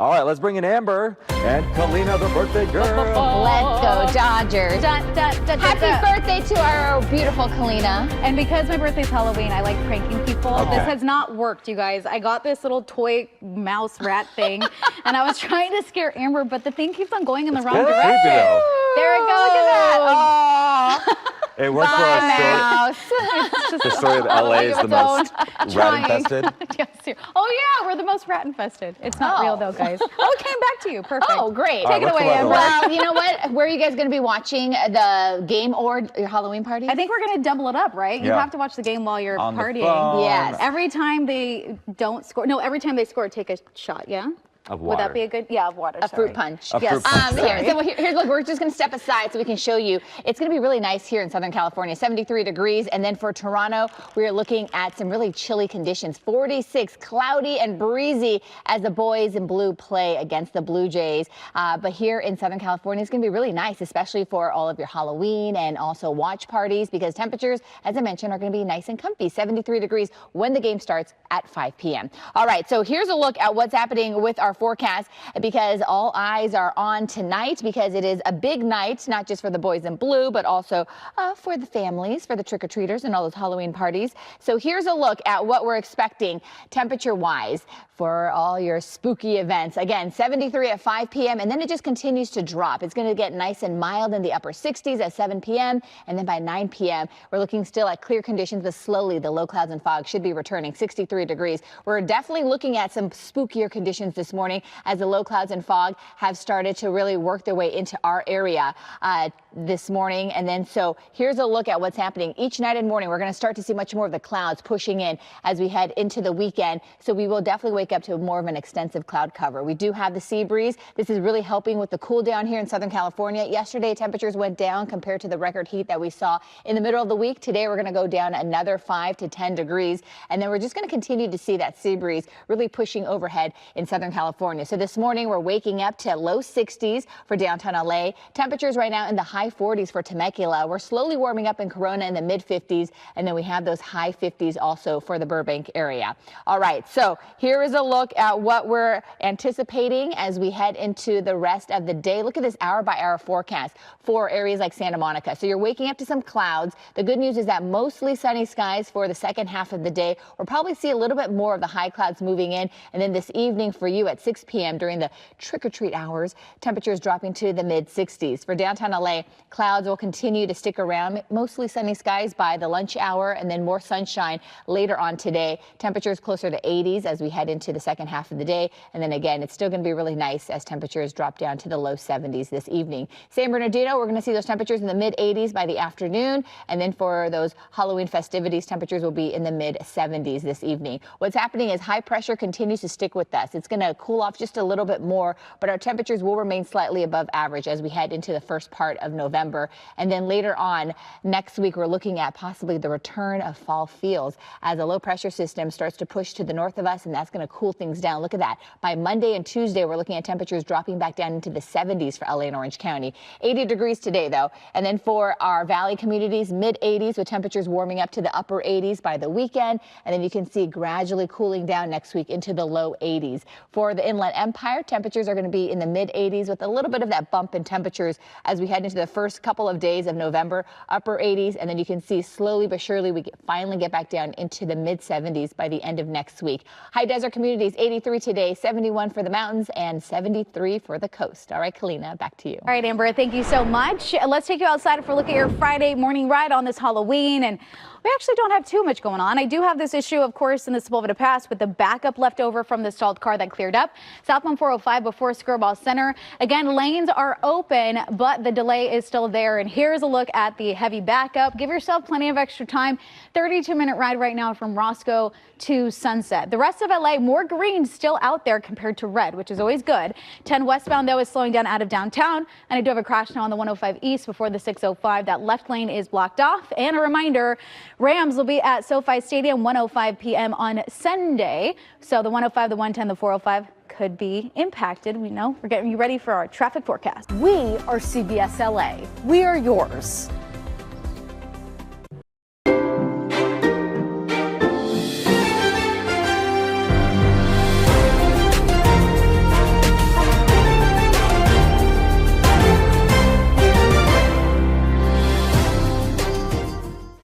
All right, let's bring in Amber and Kalyna, the birthday girl. Let's go, Dodgers. Happy birthday to our beautiful Kalyna. And because my birthday's Halloween, I like pranking people. Okay. This has not worked, you guys. I got this little toy mouse rat thing, and I was trying to scare Amber, but the thing keeps on going in the wrong direction. Creepy, though. There it goes. Look at that. Oh. It works for our story. Mouse. The story of LA is the most rat-infested. Yes, oh yeah, we're the most rat-infested. It's not real though, guys. Oh, it came back to you. Perfect. Oh, great. All right, Take it what's away, the Amber. weather like? Well, you know what? Where are you guys going to be watching the game or your Halloween party? I think we're going to double it up, right? You Yeah. have to watch the game while you're On the partying. phone. Yes. Every time they don't score, no, every time they score, take a shot, yeah? Of Would water. that be a good, yeah, of water, A sorry. fruit punch. A fruit punch, sorry. Here's look, we're just going to step aside so we can show you. It's going to be really nice here in Southern California, 73 degrees. And then for Toronto, we're looking at some really chilly conditions, 46, cloudy and breezy as the boys in blue play against the Blue Jays. But here in Southern California, it's going to be really nice, especially for all of your Halloween and also watch parties, because temperatures, as I mentioned, are going to be nice and comfy, 73 degrees when the game starts at 5 p.m. All right, so here's a look at what's happening with our forecast, because all eyes are on tonight, because it is a big night, not just for the boys in blue, but also for the families, for the trick-or-treaters and all those Halloween parties. So here's a look at what we're expecting temperature-wise for all your spooky events. Again, 73 at 5 p.m. and then it just continues to drop. It's going to get nice and mild in the upper 60s at 7 p.m. and then by 9 p.m. we're looking still at clear conditions, but slowly the low clouds and fog should be returning. 63 degrees. We're definitely looking at some spookier conditions this morning as the low clouds and fog have started to really work their way into our area this morning. And then so here's a look at what's happening each night and morning. We're going to start to see much more of the clouds pushing in as we head into the weekend. So we will definitely wake up to more of an extensive cloud cover. We do have the sea breeze. This is really helping with the cool down here in Southern California. Yesterday, temperatures went down compared to the record heat that we saw in the middle of the week. Today, we're going to go down another 5 to 10 degrees. And then we're just going to continue to see that sea breeze really pushing overhead in Southern California. So this morning, we're waking up to low 60s for downtown LA. Temperatures right now in the high 40s for Temecula. We're slowly warming up in Corona in the mid 50s. And then we have those high 50s also for the Burbank area. All right, so here is a look at what we're anticipating as we head into the rest of the day. Look at this hour by hour forecast for areas like Santa Monica. So you're waking up to some clouds. The good news is that mostly sunny skies for the second half of the day. We'll probably see a little bit more of the high clouds moving in. And then this evening for you at 6 p.m. during the trick-or-treat hours, temperatures dropping to the mid 60s. For downtown LA, clouds will continue to stick around, mostly sunny skies by the lunch hour, and then more sunshine later on today. Temperatures closer to 80s as we head into the second half of the day. And then again, it's still going to be really nice as temperatures drop down to the low 70s this evening. San Bernardino, we're going to see those temperatures in the mid 80s by the afternoon. And then for those Halloween festivities, temperatures will be in the mid 70s this evening. What's happening is high pressure continues to stick with us. It's going to cool off just a little bit more, but our temperatures will remain slightly above average as we head into the first part of November. And then later on next week, we're looking at possibly the return of fall feels as a low pressure system starts to push to the north of us, and that's going to cool things down. Look at that. By Monday and Tuesday, we're looking at temperatures dropping back down into the 70s for LA and Orange County. 80 degrees today, though. And then for our valley communities, mid 80s with temperatures warming up to the upper 80s by the weekend. And then you can see gradually cooling down next week into the low 80s. For the Inland Empire, temperatures are going to be in the mid 80s with a little bit of that bump in temperatures as we head into the first couple of days of November, upper 80s. And then you can see slowly but surely we finally get back down into the mid 70s by the end of next week. High desert communities, 83 today, 71 for the mountains, and 73 for the coast. All right, Kalyna, back to you. All right, Amber, thank you so much. Let's take you outside for a look at your Friday morning ride on this Halloween. And we actually don't have too much going on. I do have this issue, of course, in the Sepulveda Pass with the backup left over from the stalled car that cleared up. Southbound 405 before Skirball Center. Again, lanes are open, but the delay is still there. And here's a look at the heavy backup. Give yourself plenty of extra time. 32-minute ride right now from Roscoe to Sunset. The rest of LA, more green still out there compared to red, which is always good. 10 westbound, though, is slowing down out of downtown. And I do have a crash now on the 105 East before the 605. That left lane is blocked off. And a reminder, Rams will be at SoFi Stadium 1:05 p.m. on Sunday. So the 105, the 110, the 405 could be impacted. We know. We're getting you ready for our traffic forecast. We are CBS LA. We are yours.